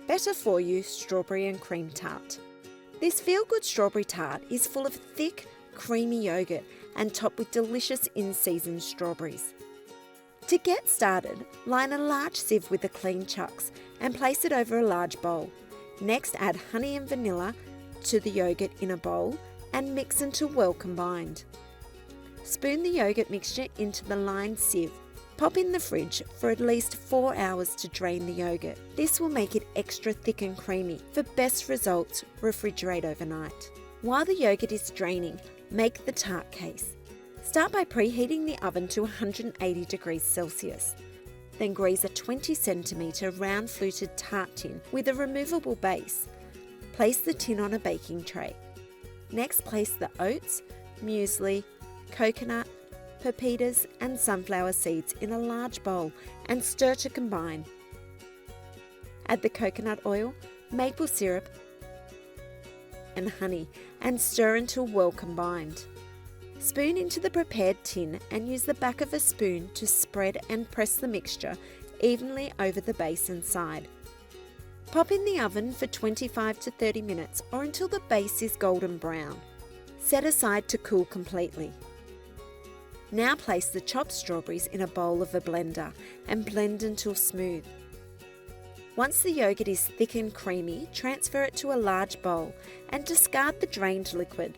better for you strawberry and cream tart. This feel-good strawberry tart is full of thick, creamy yogurt and topped with delicious in-season strawberries. To get started, line a large sieve with a clean Chux and place it over a large bowl. Next, add honey and vanilla to the yogurt in a bowl and mix until well combined. Spoon the yogurt mixture into the lined sieve. Pop in the fridge for at least 4 hours to drain the yogurt. This will make it extra thick and creamy. For best results, refrigerate overnight. While the yogurt is draining, make the tart case. Start by preheating the oven to 180 degrees Celsius. Then grease a 20 centimetre round fluted tart tin with a removable base. Place the tin on a baking tray. Next, place the oats, muesli, coconut, pepitas and sunflower seeds in a large bowl and stir to combine. Add the coconut oil, maple syrup and honey and stir until well combined. Spoon into the prepared tin and use the back of a spoon to spread and press the mixture evenly over the base and side. Pop in the oven for 25 to 30 minutes or until the base is golden brown. Set aside to cool completely. Now place the chopped strawberries in a bowl of a blender and blend until smooth. Once the yogurt is thick and creamy, transfer it to a large bowl and discard the drained liquid.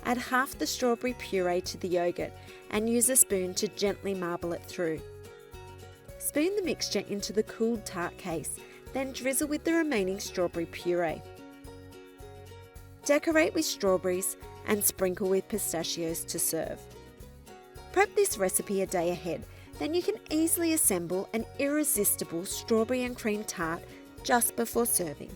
Add half the strawberry puree to the yogurt and use a spoon to gently marble it through. Spoon the mixture into the cooled tart case, then drizzle with the remaining strawberry puree. Decorate with strawberries and sprinkle with pistachios to serve. Prep this recipe a day ahead, then you can easily assemble an irresistible strawberry and cream tart just before serving.